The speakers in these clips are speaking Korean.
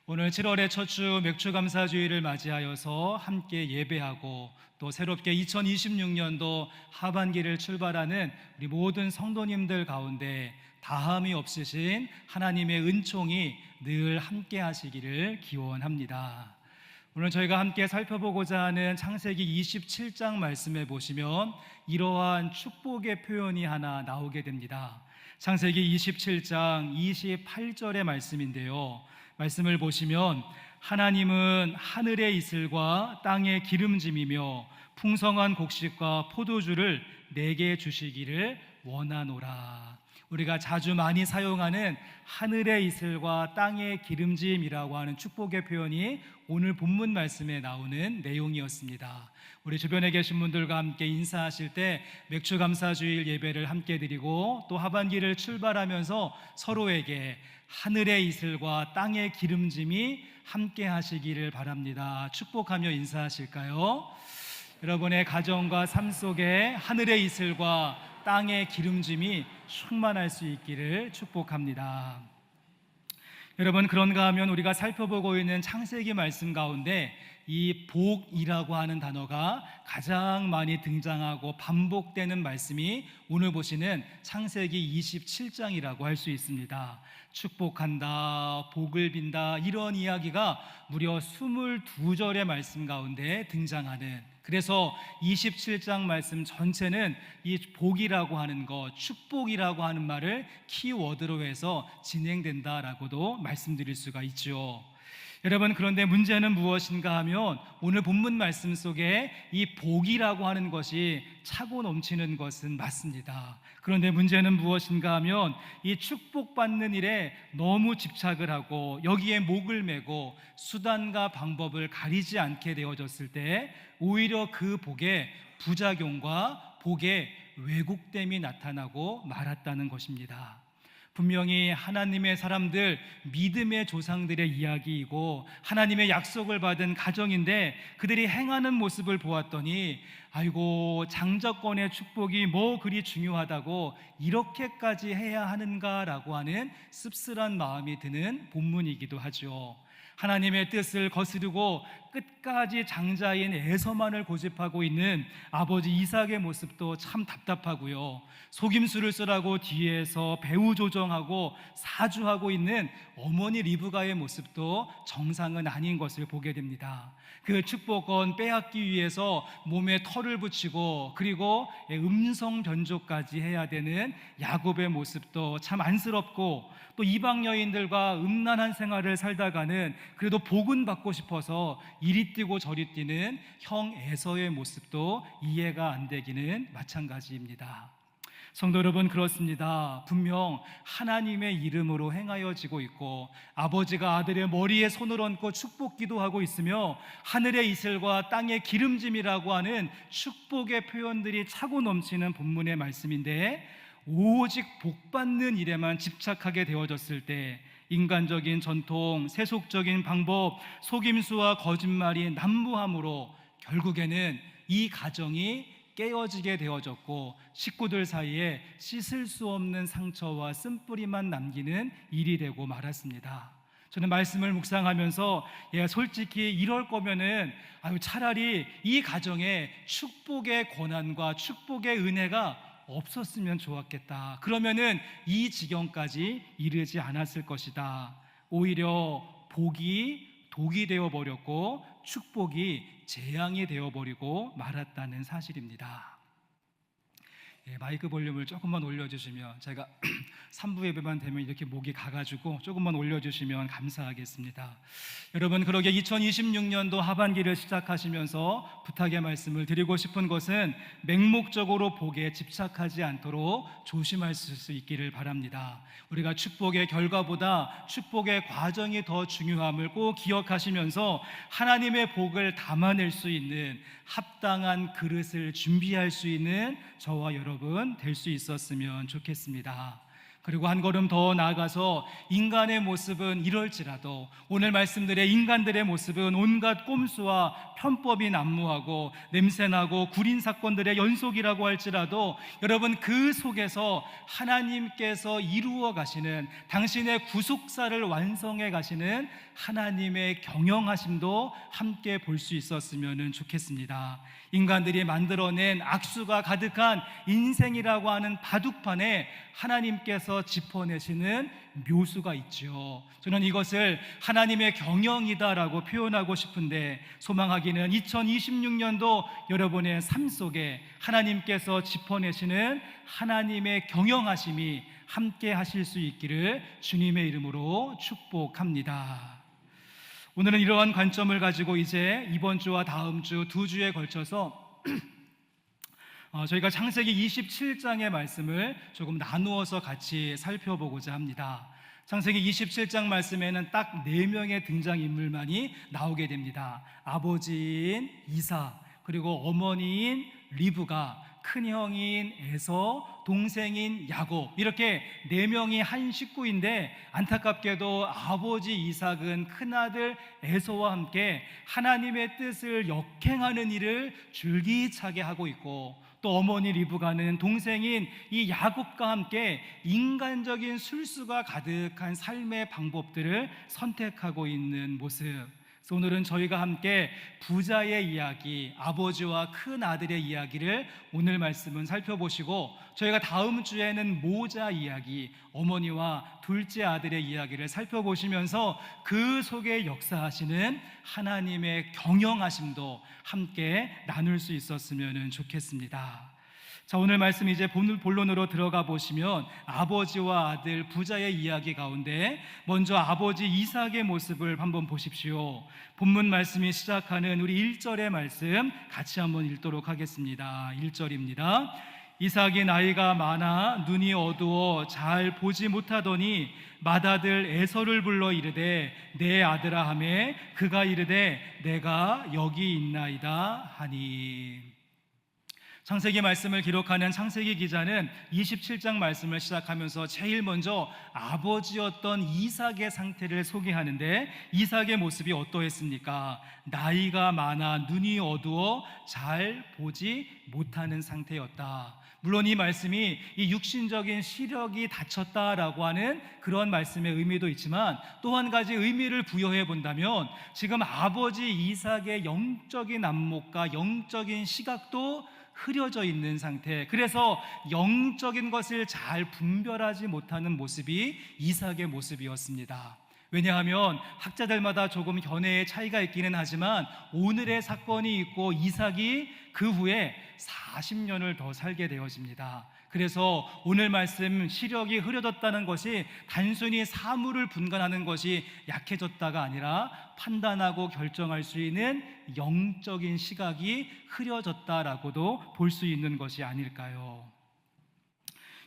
오늘 7월의 첫 주 맥주감사주의를 맞이하여서 함께 예배하고 또 새롭게 2026년도 하반기를 출발하는 우리 모든 성도님들 가운데 다함이 없으신 하나님의 은총이 늘 함께 하시기를 기원합니다. 오늘 저희가 함께 살펴보고자 하는 창세기 27장 말씀에 보시면 이러한 축복의 표현이 하나 나오게 됩니다. 창세기 27장 28절의 말씀인데요, 말씀을 보시면 하나님은 하늘의 이슬과 땅의 기름짐이며 풍성한 곡식과 포도주를 내게 주시기를 원하노라. 우리가 자주 많이 사용하는 하늘의 이슬과 땅의 기름짐이라고 하는 축복의 표현이 오늘 본문 말씀에 나오는 내용이었습니다. 우리 주변에 계신 분들과 함께 인사하실 때 맥주감사주일 예배를 함께 드리고 또 하반기를 출발하면서 서로에게 하늘의 이슬과 땅의 기름짐이 함께 하시기를 바랍니다. 축복하며 인사하실까요? 여러분의 가정과 삶 속에 하늘의 이슬과 땅의 기름짐이 충만할 수 있기를 축복합니다. 여러분, 그런가 하면 우리가 살펴보고 있는 창세기 말씀 가운데 이 복이라고 하는 단어가 가장 많이 등장하고 반복되는 말씀이 오늘 보시는 창세기 27장이라고 할 수 있습니다. 축복한다, 복을 빈다, 이런 이야기가 무려 22절의 말씀 가운데 등장하는, 그래서 27장 말씀 전체는 이 복이라고 하는 것, 축복이라고 하는 말을 키워드로 해서 진행된다라고도 말씀드릴 수가 있죠. 여러분, 그런데 문제는 무엇인가 하면 오늘 본문 말씀 속에 이 복이라고 하는 것이 차고 넘치는 것은 맞습니다. 그런데 문제는 무엇인가 하면 이 축복받는 일에 너무 집착을 하고 여기에 목을 매고 수단과 방법을 가리지 않게 되어졌을 때 오히려 그 복의 부작용과 복의 왜곡됨이 나타나고 말았다는 것입니다. 분명히 하나님의 사람들, 믿음의 조상들의 이야기이고 하나님의 약속을 받은 가정인데 그들이 행하는 모습을 보았더니 아이고, 장자권의 축복이 뭐 그리 중요하다고 이렇게까지 해야 하는가라고 하는 씁쓸한 마음이 드는 본문이기도 하죠. 하나님의 뜻을 거스르고 끝까지 장자인 에서만을 고집하고 있는 아버지 이삭의 모습도 참 답답하고요, 속임수를 쓰라고 뒤에서 배후 조정하고 사주하고 있는 어머니 리브가의 모습도 정상은 아닌 것을 보게 됩니다. 그 축복권 빼앗기 위해서 몸에 털을 붙이고 그리고 음성 변조까지 해야 되는 야곱의 모습도 참 안쓰럽고, 또 이방 여인들과 음란한 생활을 살다가는 그래도 복은 받고 싶어서 이리 뛰고 저리 뛰는 형 에서의 모습도 이해가 안 되기는 마찬가지입니다. 성도 여러분, 그렇습니다. 분명 하나님의 이름으로 행하여지고 있고 아버지가 아들의 머리에 손을 얹고 축복 기도하고 있으며 하늘의 이슬과 땅의 기름짐이라고 하는 축복의 표현들이 차고 넘치는 본문의 말씀인데, 오직 복받는 일에만 집착하게 되어졌을 때 인간적인 전통, 세속적인 방법, 속임수와 거짓말이 난무함으로 결국에는 이 가정이 깨어지게 되어졌고 식구들 사이에 씻을 수 없는 상처와 쓴뿌리만 남기는 일이 되고 말았습니다. 저는 말씀을 묵상하면서 솔직히 이럴 거면은 차라리 이 가정에 축복의 권한과 축복의 은혜가 없었으면 좋았겠다. 그러면은 이 지경까지 이르지 않았을 것이다. 오히려 복이 독이 되어버렸고 축복이 재앙이 되어버리고 말았다는 사실입니다. 마이크 볼륨을 조금만 올려주시면, 제가 3부 예배만 되면 이렇게 목이 가가지고 조금만 올려주시면 감사하겠습니다. 여러분, 그러게 2026년도 하반기를 시작하시면서 부탁의 말씀을 드리고 싶은 것은 맹목적으로 복에 집착하지 않도록 조심하실 수 있기를 바랍니다. 우리가 축복의 결과보다 축복의 과정이 더 중요함을 꼭 기억하시면서 하나님의 복을 담아낼 수 있는 합당한 그릇을 준비할 수 있는 저와 여러분 될 수 있었으면 좋겠습니다. 그리고 한 걸음 더 나아가서 인간의 모습은 이럴지라도 오늘 말씀들의 인간들의 모습은 온갖 꼼수와 편법이 난무하고 냄새나고 구린 사건들의 연속이라고 할지라도 여러분 그 속에서 하나님께서 이루어 가시는 당신의 구속사를 완성해 가시는 하나님의 경영하심도 함께 볼 수 있었으면 좋겠습니다. 인간들이 만들어낸 악수가 가득한 인생이라고 하는 바둑판에 하나님께서 짚어내시는 묘수가 있죠. 저는 이것을 하나님의 경영이다라고 표현하고 싶은데, 소망하기는 2026년도 여러분의 삶 속에 하나님께서 짚어내시는 하나님의 경영하심이 함께 하실 수 있기를 주님의 이름으로 축복합니다. 오늘은 이러한 관점을 가지고 이제 이번 주와 다음 주 두 주에 걸쳐서 저희가 창세기 27장의 말씀을 조금 나누어서 같이 살펴보고자 합니다. 창세기 27장 말씀에는 딱 4명의 등장인물만이 나오게 됩니다. 아버지인 이삭, 그리고 어머니인 리브가, 큰형인 에서, 동생인 야곱, 이렇게 4명이 한 식구인데, 안타깝게도 아버지 이삭은 큰아들 에서와 함께 하나님의 뜻을 역행하는 일을 줄기차게 하고 있고, 또 어머니 리브가는 동생인 이 야곱과 함께 인간적인 술수가 가득한 삶의 방법들을 선택하고 있는 모습. 그래서 오늘은 저희가 함께 부자의 이야기, 아버지와 큰 아들의 이야기를 오늘 말씀은 살펴보시고, 저희가 다음 주에는 모자 이야기, 어머니와 둘째 아들의 이야기를 살펴보시면서 그 속에 역사하시는 하나님의 경영하심도 함께 나눌 수 있었으면 좋겠습니다. 자, 오늘 말씀 이제 본론으로 들어가 보시면 아버지와 아들 부자의 이야기 가운데 먼저 아버지 이삭의 모습을 한번 보십시오. 본문 말씀이 시작하는 우리 1절의 말씀 같이 한번 읽도록 하겠습니다. 1절입니다. 이삭이 나이가 많아 눈이 어두워 잘 보지 못하더니 맏아들 에서를 불러 이르되 내 아들아 하매 그가 이르되 내가 여기 있나이다 하니. 창세기 말씀을 기록하는 창세기 기자는 27장 말씀을 시작하면서 제일 먼저 아버지였던 이삭의 상태를 소개하는데, 이삭의 모습이 어떠했습니까? 나이가 많아 눈이 어두워 잘 보지 못하는 상태였다. 물론 이 말씀이 이 육신적인 시력이 닫혔다라고 하는 그런 말씀의 의미도 있지만, 또 한 가지 의미를 부여해 본다면 지금 아버지 이삭의 영적인 안목과 영적인 시각도 흐려져 있는 상태, 그래서 영적인 것을 잘 분별하지 못하는 모습이 이삭의 모습이었습니다. 왜냐하면 학자들마다 조금 견해의 차이가 있기는 하지만 오늘의 사건이 있고 이삭이 그 후에 40년을 더 살게 되어집니다. 그래서 오늘 말씀 시력이 흐려졌다는 것이 단순히 사물을 분간하는 것이 약해졌다가 아니라 판단하고 결정할 수 있는 영적인 시각이 흐려졌다라고도 볼 수 있는 것이 아닐까요?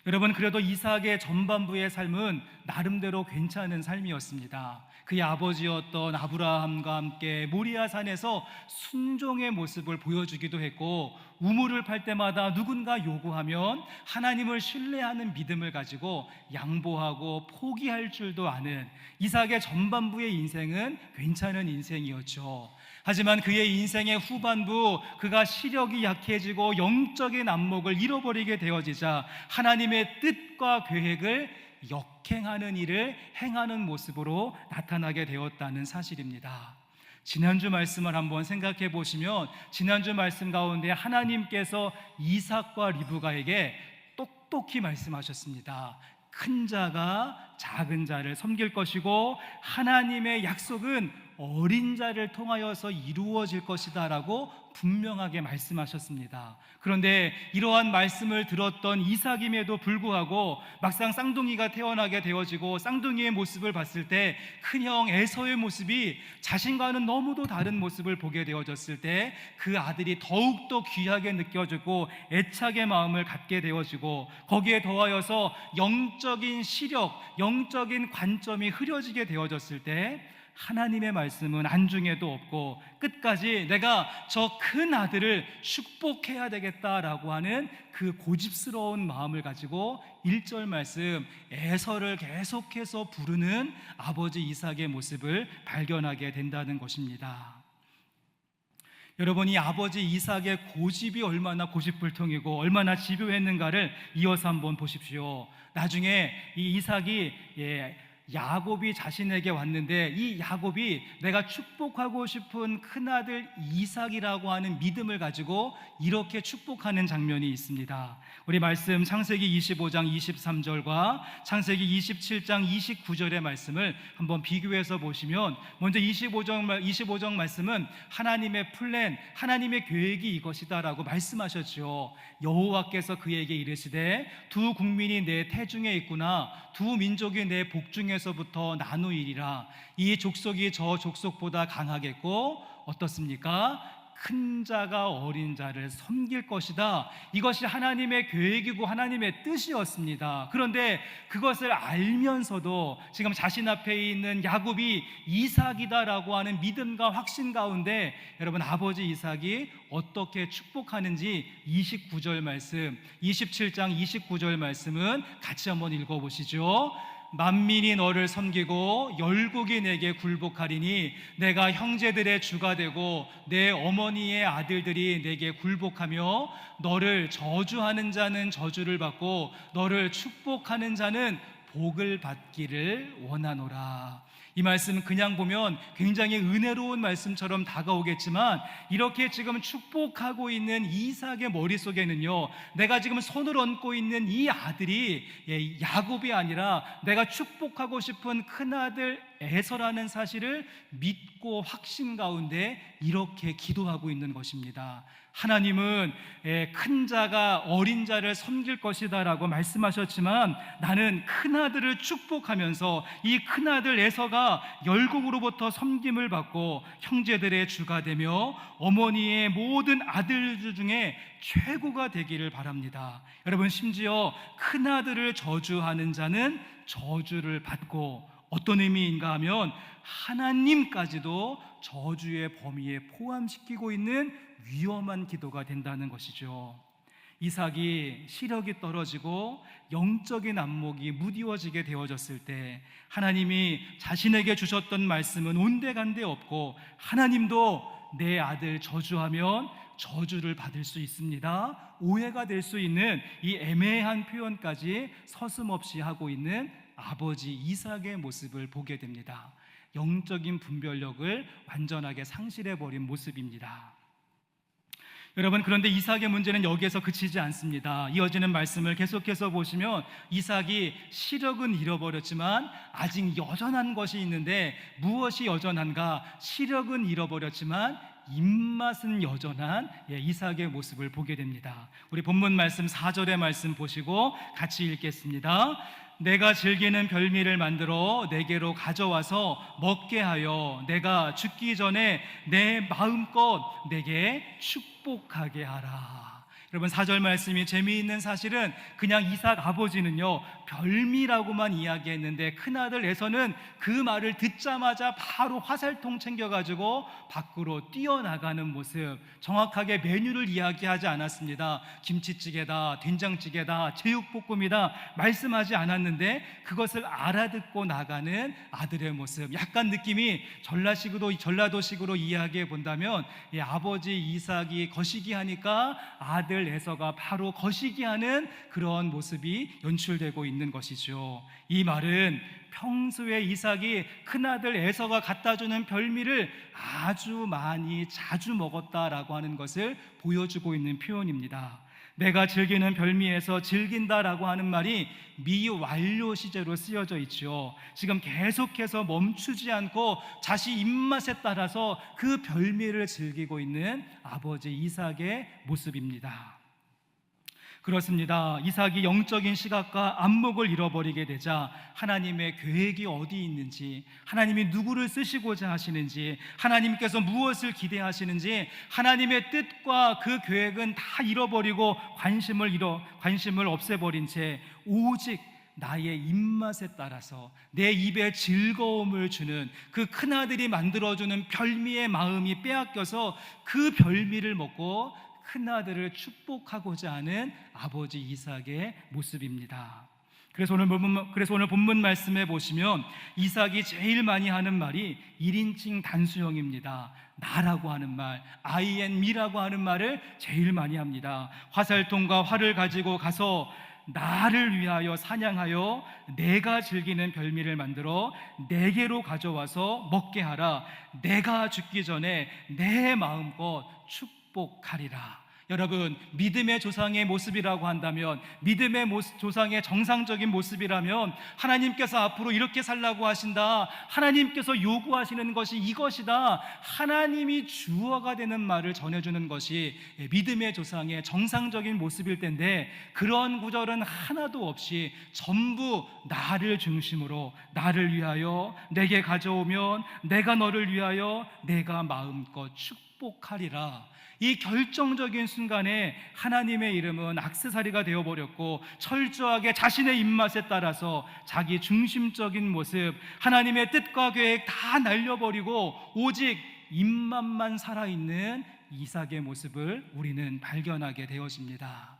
여러분, 그래도 이삭의 전반부의 삶은 나름대로 괜찮은 삶이었습니다. 그의 아버지였던 아브라함과 함께 모리아산에서 순종의 모습을 보여주기도 했고, 우물을 팔 때마다 누군가 요구하면 하나님을 신뢰하는 믿음을 가지고 양보하고 포기할 줄도 아는 이삭의 전반부의 인생은 괜찮은 인생이었죠. 하지만 그의 인생의 후반부, 그가 시력이 약해지고 영적인 안목을 잃어버리게 되어지자 하나님의 뜻과 계획을 역행하는 일을 행하는 모습으로 나타나게 되었다는 사실입니다. 지난주 말씀을 한번 생각해 보시면, 지난주 말씀 가운데 하나님께서 이삭과 리브가에게 똑똑히 말씀하셨습니다. 큰 자가 작은 자를 섬길 것이고 하나님의 약속은 어린 자를 통하여서 이루어질 것이다 라고 분명하게 말씀하셨습니다. 그런데 이러한 말씀을 들었던 이삭임에도 불구하고 막상 쌍둥이가 태어나게 되어지고 쌍둥이의 모습을 봤을 때 큰형 에서의 모습이 자신과는 너무도 다른 모습을 보게 되어졌을 때 그 아들이 더욱더 귀하게 느껴지고 애착의 마음을 갖게 되어지고, 거기에 더하여서 영적인 시력, 영적인 관점이 흐려지게 되어졌을 때 하나님의 말씀은 안중에도 없고 끝까지 내가 저 큰 아들을 축복해야 되겠다라고 하는 그 고집스러운 마음을 가지고 1절 말씀 에서를 계속해서 부르는 아버지 이삭의 모습을 발견하게 된다는 것입니다. 여러분, 이 아버지 이삭의 고집이 얼마나 고집불통이고 얼마나 집요했는가를 이어서 한번 보십시오. 나중에 이 이삭이 야곱이 자신에게 왔는데 이 야곱이 내가 축복하고 싶은 큰아들 이삭이라고 하는 믿음을 가지고 이렇게 축복하는 장면이 있습니다. 우리 말씀 창세기 25장 23절과 창세기 27장 29절의 말씀을 한번 비교해서 보시면, 먼저 25장 말씀은 하나님의 플랜, 하나님의 계획이 이것이다 라고 말씀하셨죠. 여호와께서 그에게 이르시되 두 국민이 내 태중에 있구나, 두 민족이 내 복중에서부터 나누이리라. 이 족속이 저 족속보다 강하겠고 어떻습니까? 큰 자가 어린 자를 섬길 것이다. 이것이 하나님의 계획이고 하나님의 뜻이었습니다. 그런데 그것을 알면서도 지금 자신 앞에 있는 야곱이 이삭이다라고 하는 믿음과 확신 가운데 여러분, 아버지 이삭이 어떻게 축복하는지 29절 말씀, 27장 29절 말씀은 같이 한번 읽어보시죠. 만민이 너를 섬기고 열국이 내게 굴복하리니 내가 형제들의 주가 되고 내 어머니의 아들들이 내게 굴복하며 너를 저주하는 자는 저주를 받고 너를 축복하는 자는 복을 받기를 원하노라. 이 말씀 그냥 보면 굉장히 은혜로운 말씀처럼 다가오겠지만, 이렇게 지금 축복하고 있는 이삭의 머릿속에는요, 내가 지금 손을 얹고 있는 이 아들이 야곱이 아니라 내가 축복하고 싶은 큰아들 에서라는 사실을 믿고 확신 가운데 이렇게 기도하고 있는 것입니다. 하나님은 큰 자가 어린 자를 섬길 것이다 라고 말씀하셨지만, 나는 큰아들을 축복하면서 이 큰아들 에서가 열국으로부터 섬김을 받고 형제들의 주가 되며 어머니의 모든 아들 중에 최고가 되기를 바랍니다. 여러분, 심지어 큰아들을 저주하는 자는 저주를 받고, 어떤 의미인가 하면 하나님까지도 저주의 범위에 포함시키고 있는 위험한 기도가 된다는 것이죠. 이삭이 시력이 떨어지고 영적인 안목이 무디워지게 되어졌을 때 하나님이 자신에게 주셨던 말씀은 온데간데 없고, 하나님도 내 아들 저주하면 저주를 받을 수 있습니다, 오해가 될 수 있는 이 애매한 표현까지 서슴없이 하고 있는 아버지 이삭의 모습을 보게 됩니다. 영적인 분별력을 완전하게 상실해버린 모습입니다. 여러분, 그런데 이삭의 문제는 여기에서 그치지 않습니다. 이어지는 말씀을 계속해서 보시면 이삭이 시력은 잃어버렸지만 아직 여전한 것이 있는데, 무엇이 여전한가? 시력은 잃어버렸지만 입맛은 여전한 이삭의 모습을 보게 됩니다. 우리 본문 말씀 4절의 말씀 보시고 같이 읽겠습니다. 내가 즐기는 별미를 만들어 내게로 가져와서 먹게 하여 내가 죽기 전에 내 마음껏 내게 축복하게 하라. 여러분, 4절 말씀이 재미있는 사실은 그냥 이삭 아버지는요 별미라고만 이야기했는데, 큰아들 에서는 그 말을 듣자마자 바로 화살통 챙겨가지고 밖으로 뛰어나가는 모습, 정확하게 메뉴를 이야기하지 않았습니다. 김치찌개다, 된장찌개다, 제육볶음이다 말씀하지 않았는데 그것을 알아듣고 나가는 아들의 모습, 약간 느낌이 전라도식으로 이야기해 본다면 아버지 이삭이 거시기 하니까 아들 에서가 바로 거시기 하는 그런 모습이 연출되고 있는 것이죠. 이 말은 평소에 이삭이 큰아들 에서가 갖다주는 별미를 아주 많이 자주 먹었다라고 하는 것을 보여주고 있는 표현입니다. 내가 즐기는 별미에서 즐긴다라고 하는 말이 미완료 시제로 쓰여져 있죠. 지금 계속해서 멈추지 않고 자신 입맛에 따라서 그 별미를 즐기고 있는 아버지 이삭의 모습입니다. 그렇습니다. 이삭이 영적인 시각과 안목을 잃어버리게 되자 하나님의 계획이 어디 있는지, 하나님이 누구를 쓰시고자 하시는지, 하나님께서 무엇을 기대하시는지, 하나님의 뜻과 그 계획은 다 잃어버리고 관심을 없애버린 채 오직 나의 입맛에 따라서 내 입에 즐거움을 주는 그 큰아들이 만들어주는 별미의 마음이 빼앗겨서 그 별미를 먹고 큰아들을 축복하고자 하는 아버지 이삭의 모습입니다. 그래서 오늘 본문 말씀에 보시면 이삭이 제일 많이 하는 말이 1인칭 단수형입니다. 나라고 하는 말, I and me라고 하는 말을 제일 많이 합니다. 화살통과 활을 가지고 가서 나를 위하여 사냥하여 내가 즐기는 별미를 만들어 내게로 가져와서 먹게 하라. 내가 죽기 전에 내 마음껏 축복하리라. 여러분, 믿음의 조상의 모습이라고 한다면, 믿음의 조상의 정상적인 모습이라면 하나님께서 앞으로 이렇게 살라고 하신다, 하나님께서 요구하시는 것이 이것이다, 하나님이 주어가 되는 말을 전해주는 것이 믿음의 조상의 정상적인 모습일 텐데, 그런 구절은 하나도 없이 전부 나를 중심으로, 나를 위하여 내게 가져오면 내가 너를 위하여 내가 마음껏 축복하리라. 이 결정적인 순간에 하나님의 이름은 액세서리가 되어버렸고, 철저하게 자신의 입맛에 따라서 자기 중심적인 모습, 하나님의 뜻과 계획 다 날려버리고 오직 입맛만 살아있는 이삭의 모습을 우리는 발견하게 되어집니다.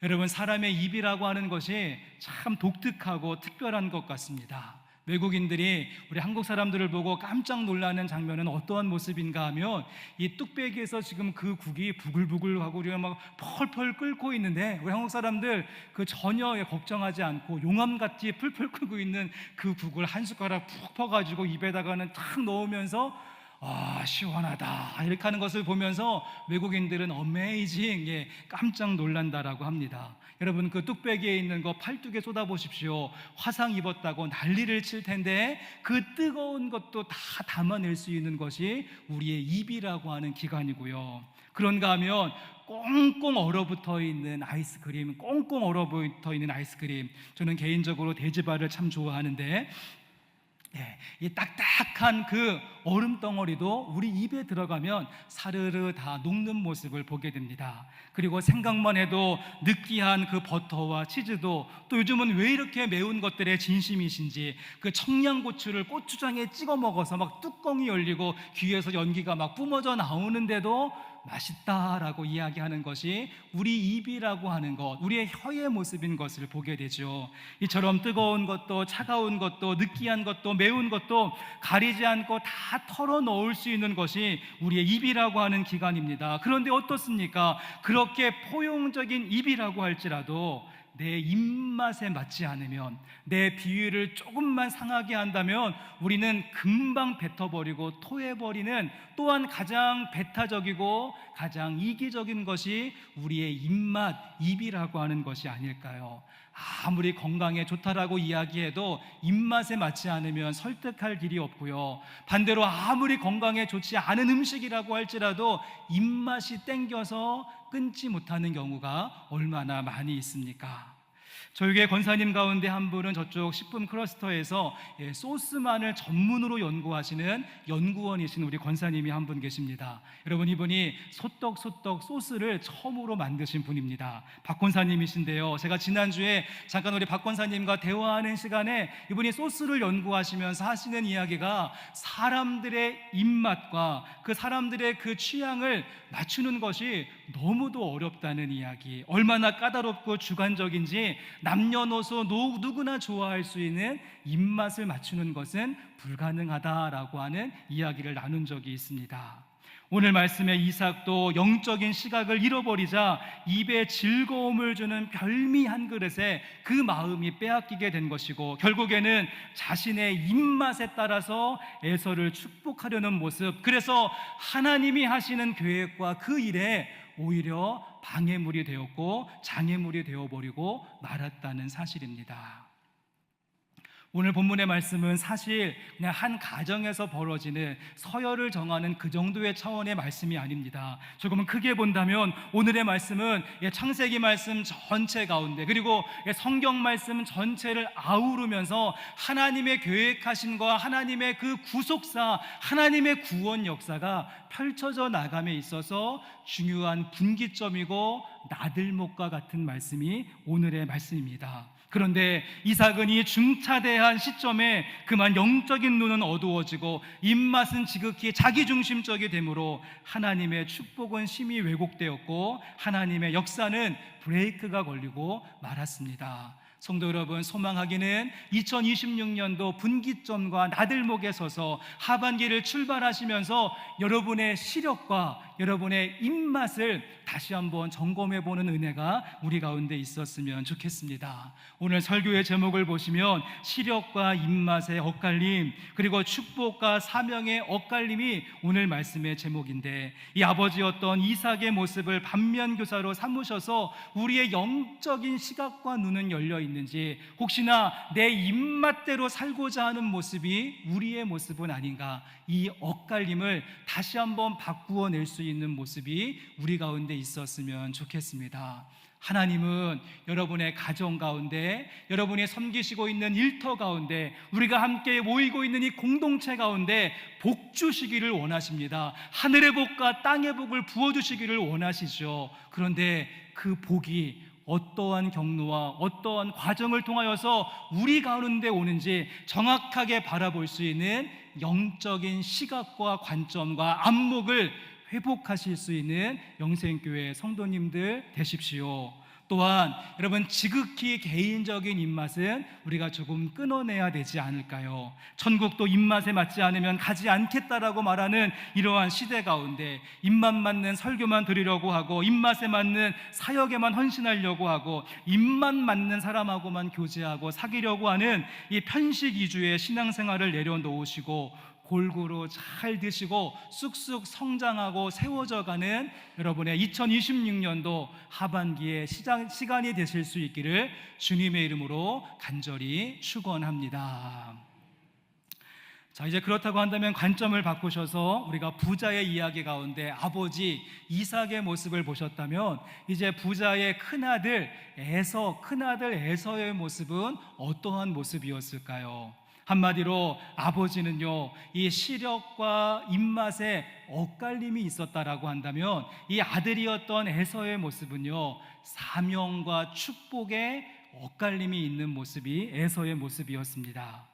여러분, 사람의 입이라고 하는 것이 참 독특하고 특별한 것 같습니다. 외국인들이 우리 한국 사람들을 보고 깜짝 놀라는 장면은 어떠한 모습인가 하면, 이 뚝배기에서 지금 그 국이 부글부글하고 우리가 막 펄펄 끓고 있는데, 우리 한국 사람들 그 전혀 걱정하지 않고 용암같이 풀풀 끓고 있는 그 국을 한 숟가락 푹 퍼가지고 입에다가는 탁 넣으면서 시원하다 이렇게 하는 것을 보면서 외국인들은 어메이징, 깜짝 놀란다라고 합니다. 여러분, 그 뚝배기에 있는 거 팔뚝에 쏟아보십시오. 화상 입었다고 난리를 칠 텐데 그 뜨거운 것도 다 담아낼 수 있는 것이 우리의 입이라고 하는 기관이고요. 그런가 하면 꽁꽁 얼어붙어 있는 아이스크림, 저는 개인적으로 돼지발을 참 좋아하는데, 이 딱딱한 그 얼음 덩어리도 우리 입에 들어가면 사르르 다 녹는 모습을 보게 됩니다. 그리고 생각만 해도 느끼한 그 버터와 치즈도, 또 요즘은 왜 이렇게 매운 것들에 진심이신지 그 청양고추를 고추장에 찍어 먹어서 막 뚜껑이 열리고 귀에서 연기가 막 뿜어져 나오는데도 맛있다라고 이야기하는 것이 우리 입이라고 하는 것, 우리의 혀의 모습인 것을 보게 되죠. 이처럼 뜨거운 것도 차가운 것도 느끼한 것도 매운 것도 가리지 않고 다 털어 넣을 수 있는 것이 우리의 입이라고 하는 기관입니다. 그런데 어떻습니까? 그렇게 포용적인 입이라고 할지라도 내 입맛에 맞지 않으면, 내 비위를 조금만 상하게 한다면 우리는 금방 뱉어버리고 토해버리는, 또한 가장 배타적이고 가장 이기적인 것이 우리의 입이라고 하는 것이 아닐까요? 아무리 건강에 좋다라고 이야기해도 입맛에 맞지 않으면 설득할 길이 없고요, 반대로 아무리 건강에 좋지 않은 음식이라고 할지라도 입맛이 땡겨서 끊지 못하는 경우가 얼마나 많이 있습니까? 저희 교회 권사님 가운데 한 분은 저쪽 식품 클러스터에서 소스만을 전문으로 연구하시는 연구원이신 우리 권사님이 한 분 계십니다. 여러분, 이분이 소떡소떡 소스를 처음으로 만드신 분입니다. 박 권사님이신데요, 제가 지난주에 잠깐 우리 박 권사님과 대화하는 시간에 이분이 소스를 연구하시면서 하시는 이야기가 사람들의 입맛과 그 사람들의 그 취향을 맞추는 것이 너무도 어렵다는 이야기, 얼마나 까다롭고 주관적인지 남녀노소 누구나 좋아할 수 있는 입맛을 맞추는 것은 불가능하다라고 하는 이야기를 나눈 적이 있습니다. 오늘 말씀의 이삭도 영적인 시각을 잃어버리자 입에 즐거움을 주는 별미 한 그릇에 그 마음이 빼앗기게 된 것이고, 결국에는 자신의 입맛에 따라서 에서를 축복하려는 모습, 그래서 하나님이 하시는 계획과 그 일에 오히려 방해물이 되었고 장애물이 되어버리고 말았다는 사실입니다. 오늘 본문의 말씀은 사실 그냥 한 가정에서 벌어지는 서열을 정하는 그 정도의 차원의 말씀이 아닙니다. 조금은 크게 본다면 오늘의 말씀은 창세기 말씀 전체 가운데, 그리고 성경 말씀 전체를 아우르면서 하나님의 계획하심과 하나님의 그 구속사, 하나님의 구원 역사가 펼쳐져 나감에 있어서 중요한 분기점이고 나들목과 같은 말씀이 오늘의 말씀입니다. 그런데 이삭은 이 중차대한 시점에 그만 영적인 눈은 어두워지고 입맛은 지극히 자기중심적이 되므로 하나님의 축복은 심히 왜곡되었고 하나님의 역사는 브레이크가 걸리고 말았습니다. 성도 여러분, 소망하기는 2026년도 분기점과 나들목에 서서 하반기를 출발하시면서 여러분의 시력과 여러분의 입맛을 다시 한번 점검해보는 은혜가 우리 가운데 있었으면 좋겠습니다. 오늘 설교의 제목을 보시면 시력과 입맛의 엇갈림, 그리고 축복과 사명의 엇갈림이 오늘 말씀의 제목인데, 이 아버지였던 이삭의 모습을 반면교사로 삼으셔서 우리의 영적인 시각과 눈은 열려 있는지, 혹시나 내 입맛대로 살고자 하는 모습이 우리의 모습은 아닌가, 이 엇갈림을 다시 한번 바꾸어 낼 수 있는 모습이 우리 가운데 있었으면 좋겠습니다. 하나님은 여러분의 가정 가운데, 여러분이 섬기시고 있는 일터 가운데, 우리가 함께 모이고 있는 이 공동체 가운데 복 주시기를 원하십니다. 하늘의 복과 땅의 복을 부어주시기를 원하시죠. 그런데 그 복이 어떠한 경로와 어떠한 과정을 통하여서 우리 가운데 오는지 정확하게 바라볼 수 있는 영적인 시각과 관점과 안목을 회복하실 수 있는 영생교회 성도님들 되십시오. 또한 여러분, 지극히 개인적인 입맛은 우리가 조금 끊어내야 되지 않을까요? 천국도 입맛에 맞지 않으면 가지 않겠다라고 말하는 이러한 시대 가운데 입맛 맞는 설교만 드리려고 하고, 입맛에 맞는 사역에만 헌신하려고 하고, 입맛 맞는 사람하고만 교제하고 사귀려고 하는 이 편식 위주의 신앙생활을 내려놓으시고 골고루 잘 드시고 쑥쑥 성장하고 세워져가는 여러분의 2026년도 하반기의 시간이 되실 수 있기를 주님의 이름으로 간절히 축원합니다. 자, 이제 그렇다고 한다면 관점을 바꾸셔서 우리가 부자의 이야기 가운데 아버지 이삭의 모습을 보셨다면, 이제 부자의 큰아들 에서의 모습은 어떠한 모습이었을까요? 한마디로 아버지는요, 이 시력과 입맛에 엇갈림이 있었다라고 한다면, 이 아들이었던 에서의 모습은요, 사명과 축복에 엇갈림이 있는 모습이 에서의 모습이었습니다.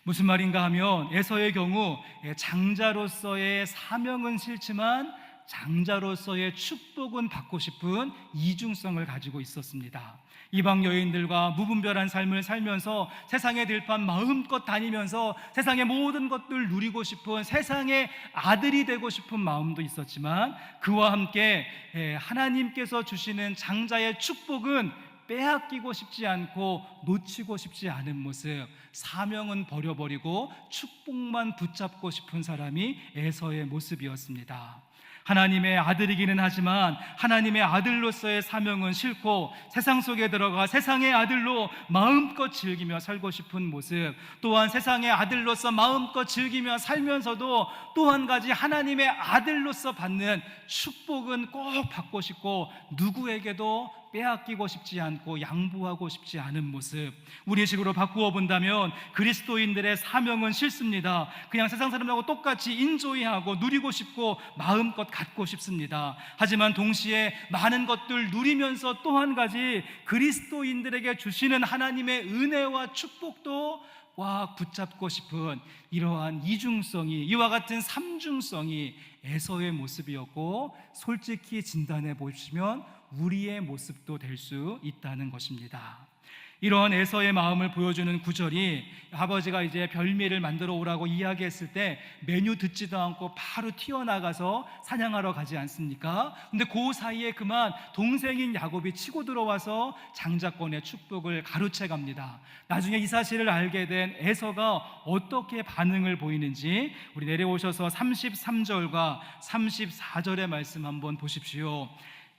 무슨 말인가 하면, 에서의 경우 장자로서의 사명은 싫지만 장자로서의 축복은 받고 싶은 이중성을 가지고 있었습니다. 이방 여인들과 무분별한 삶을 살면서 세상의 들판 마음껏 다니면서 세상의 모든 것들 누리고 싶은 세상의 아들이 되고 싶은 마음도 있었지만, 그와 함께 하나님께서 주시는 장자의 축복은 빼앗기고 싶지 않고 놓치고 싶지 않은 모습, 사명은 버려버리고 축복만 붙잡고 싶은 사람이 에서의 모습이었습니다. 하나님의 아들이기는 하지만 하나님의 아들로서의 사명은 싫고 세상 속에 들어가 세상의 아들로 마음껏 즐기며 살고 싶은 모습, 또한 세상의 아들로서 마음껏 즐기며 살면서도 또 한 가지 하나님의 아들로서 받는 축복은 꼭 받고 싶고 누구에게도 빼앗기고 싶지 않고 양보하고 싶지 않은 모습, 우리 식으로 바꾸어 본다면 그리스도인들의 사명은 싫습니다. 그냥 세상 사람들하고 똑같이 인조이하고 누리고 싶고 마음껏 갖고 싶습니다. 하지만 동시에 많은 것들 누리면서 또 한 가지 그리스도인들에게 주시는 하나님의 은혜와 축복도 꽉 붙잡고 싶은 이러한 이중성이, 이와 같은 삼중성이 에서의 모습이었고, 솔직히 진단해 보시면 우리의 모습도 될 수 있다는 것입니다. 이러한 에서의 마음을 보여주는 구절이, 아버지가 이제 별미를 만들어 오라고 이야기했을 때 메뉴 듣지도 않고 바로 튀어나가서 사냥하러 가지 않습니까? 근데 그 사이에 그만 동생인 야곱이 치고 들어와서 장자권의 축복을 가로채 갑니다. 나중에 이 사실을 알게 된 에서가 어떻게 반응을 보이는지 우리 내려오셔서 33절과 34절의 말씀 한번 보십시오.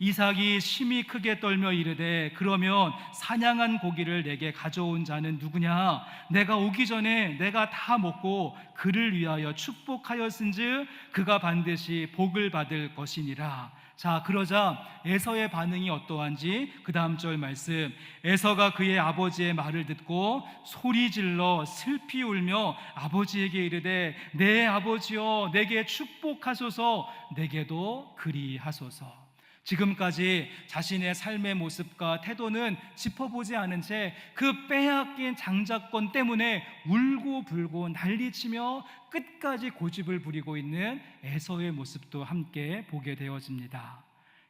이삭이 심히 크게 떨며 이르되, 그러면 사냥한 고기를 내게 가져온 자는 누구냐? 내가 오기 전에 내가 다 먹고 그를 위하여 축복하였은즉 그가 반드시 복을 받을 것이니라. 자, 그러자 에서의 반응이 어떠한지 그 다음 절 말씀, 에서가 그의 아버지의 말을 듣고 소리질러 슬피 울며 아버지에게 이르되, 내 아버지여 내게 축복하소서, 내게도 그리하소서. 지금까지 자신의 삶의 모습과 태도는 짚어보지 않은 채 그 빼앗긴 장자권 때문에 울고 불고 난리치며 끝까지 고집을 부리고 있는 에서의 모습도 함께 보게 되어집니다.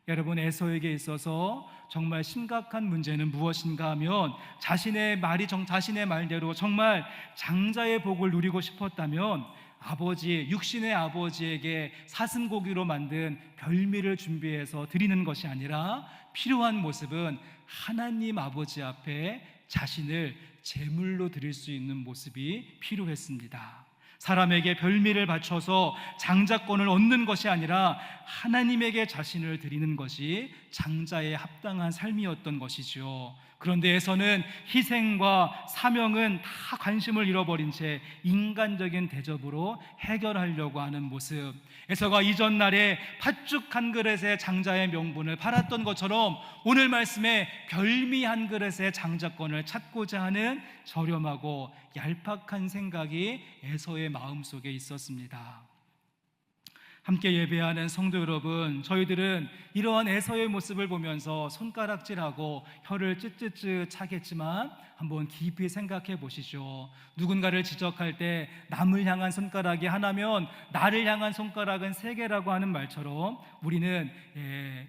여러분, 에서에게 있어서 정말 심각한 문제는 무엇인가 하면 자신의 말대로 정말 장자의 복을 누리고 싶었다면 육신의 아버지에게 사슴고기로 만든 별미를 준비해서 드리는 것이 아니라 필요한 모습은 하나님 아버지 앞에 자신을 제물로 드릴 수 있는 모습이 필요했습니다. 사람에게 별미를 바쳐서 장자권을 얻는 것이 아니라 하나님에게 자신을 드리는 것이 장자의 합당한 삶이었던 것이죠. 그런데 에서는 희생과 사명은 다 관심을 잃어버린 채 인간적인 대접으로 해결하려고 하는 모습, 에서가 이전 날에 팥죽 한 그릇의 장자의 명분을 팔았던 것처럼 오늘 말씀에 별미 한 그릇의 장자권을 찾고자 하는 저렴하고 얄팍한 생각이 에서의 마음속에 있었습니다. 함께 예배하는 성도 여러분, 저희들은 이러한 에서의 모습을 보면서 손가락질하고 혀를 ጭጭጭ 차겠지만 한번 깊이 생각해 보시죠. 누군가를 지적할 때 남을 향한 손가락이 하나면 나를 향한 손가락은 세 개라고 하는 말처럼 우리는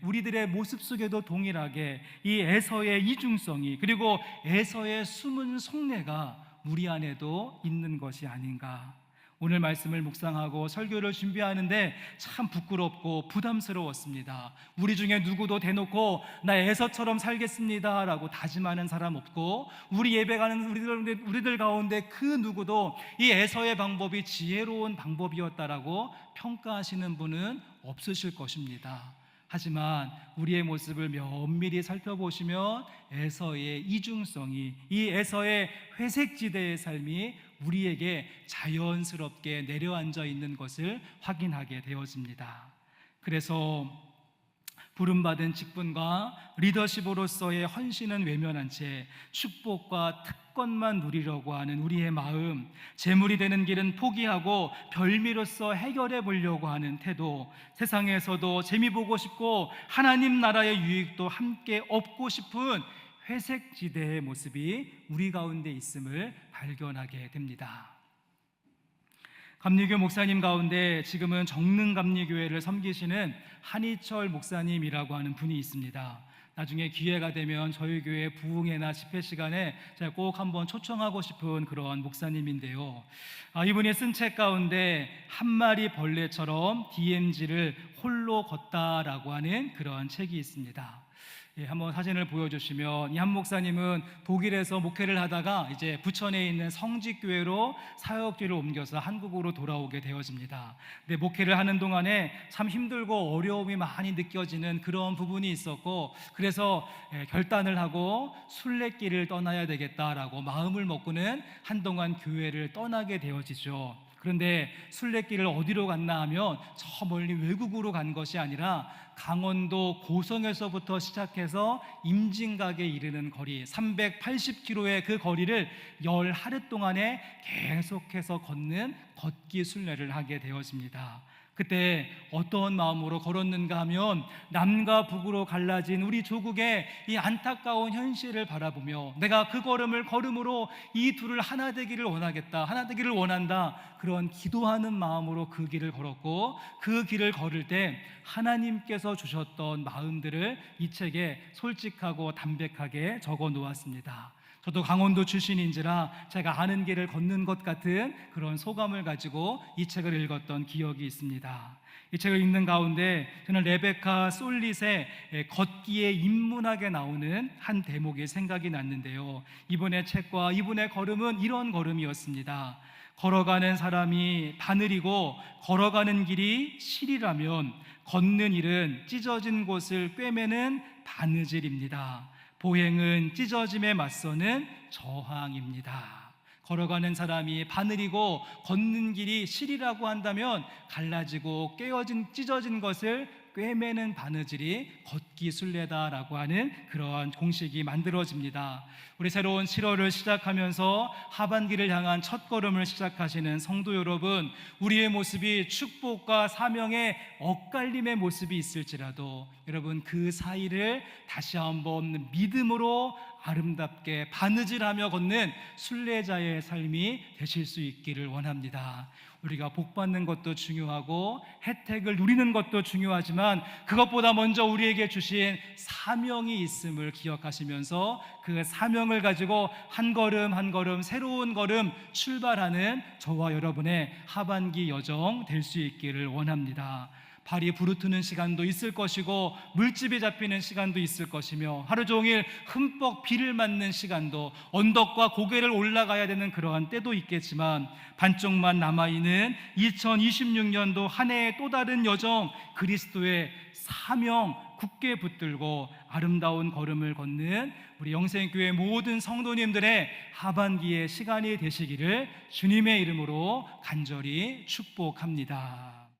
우리들의 모습 속에도 동일하게 이 에서의 이중성이, 그리고 에서의 숨은 속내가 우리 안에도 있는 것이 아닌가. 오늘 말씀을 묵상하고 설교를 준비하는데 참 부끄럽고 부담스러웠습니다. 우리 중에 누구도 대놓고 나 에서처럼 살겠습니다 라고 다짐하는 사람 없고, 우리 예배가는 우리들 가운데 그 누구도 이 에서의 방법이 지혜로운 방법이었다라고 평가하시는 분은 없으실 것입니다. 하지만 우리의 모습을 면밀히 살펴보시면 에서의 이중성이, 이 에서의 회색지대의 삶이 우리에게 자연스럽게 내려앉아 있는 것을 확인하게 되어집니다. 그래서 부름받은 직분과 리더십으로서의 헌신은 외면한 채 축복과 특권만 누리려고 하는 우리의 마음, 재물이 되는 길은 포기하고 별미로서 해결해 보려고 하는 태도, 세상에서도 재미 보고 싶고 하나님 나라의 유익도 함께 얻고 싶은 회색지대의 모습이 우리 가운데 있음을 발견하게 됩니다. 감리교 목사님 가운데 지금은 정릉감리교회를 섬기시는 한희철 목사님이라고 하는 분이 있습니다. 나중에 기회가 되면 저희 교회 부흥회나 집회 시간에 제가 꼭 한번 초청하고 싶은 그런 목사님인데요. 이분이 쓴 책 가운데 한 마리 벌레처럼 DMZ를 홀로 걷다라고 하는 그런 책이 있습니다. 한번 사진을 보여주시면, 이 한 목사님은 독일에서 목회를 하다가 이제 부천에 있는 성직교회로 사역지를 옮겨서 한국으로 돌아오게 되어집니다. 근데 목회를 하는 동안에 참 힘들고 어려움이 많이 느껴지는 그런 부분이 있었고, 그래서 결단을 하고 순례길을 떠나야 되겠다라고 마음을 먹고는 한동안 교회를 떠나게 되어지죠. 그런데 순례길을 어디로 갔나 하면 저 멀리 외국으로 간 것이 아니라 강원도 고성에서부터 시작해서 임진각에 이르는 거리 380km의 그 거리를 열 하루 동안에 계속해서 걷는 걷기 순례를 하게 되어집니다. 그때 어떤 마음으로 걸었는가 하면 남과 북으로 갈라진 우리 조국의 이 안타까운 현실을 바라보며 내가 그 걸음을 걸음으로 이 둘을 하나 되기를 원하겠다, 하나 되기를 원한다, 그런 기도하는 마음으로 그 길을 걸었고, 그 길을 걸을 때 하나님께서 주셨던 마음들을 이 책에 솔직하고 담백하게 적어 놓았습니다. 저도 강원도 출신인지라 제가 아는 길을 걷는 것 같은 그런 소감을 가지고 이 책을 읽었던 기억이 있습니다. 이 책을 읽는 가운데 저는 레베카 솔릿의 걷기에 인문학에 나오는 한 대목이 생각이 났는데요. 이분의 책과 이분의 걸음은 이런 걸음이었습니다. 걸어가는 사람이 바늘이고 걸어가는 길이 실이라면 걷는 일은 찢어진 곳을 꿰매는 바느질입니다. 보행은 찢어짐에 맞서는 저항입니다. 걸어가는 사람이 바늘이고 걷는 길이 실이라고 한다면 갈라지고 찢어진 것을 꿰매는 바느질이 걷기 순례다라고 하는 그러한 공식이 만들어집니다. 우리 새로운 7월을 시작하면서 하반기를 향한 첫걸음을 시작하시는 성도 여러분, 우리의 모습이 축복과 사명의 엇갈림의 모습이 있을지라도 여러분 그 사이를 다시 한번 믿음으로 아름답게 바느질하며 걷는 순례자의 삶이 되실 수 있기를 원합니다. 우리가 복받는 것도 중요하고 혜택을 누리는 것도 중요하지만 그것보다 먼저 우리에게 주신 사명이 있음을 기억하시면서 그 사명을 가지고 한 걸음 한 걸음 새로운 걸음 출발하는 저와 여러분의 하반기 여정 될 수 있기를 원합니다. 발이 부르트는 시간도 있을 것이고 물집이 잡히는 시간도 있을 것이며 하루 종일 흠뻑 비를 맞는 시간도, 언덕과 고개를 올라가야 되는 그러한 때도 있겠지만 반쪽만 남아있는 2026년도 한 해의 또 다른 여정, 그리스도의 사명 굳게 붙들고 아름다운 걸음을 걷는 우리 영생교회 모든 성도님들의 하반기의 시간이 되시기를 주님의 이름으로 간절히 축복합니다.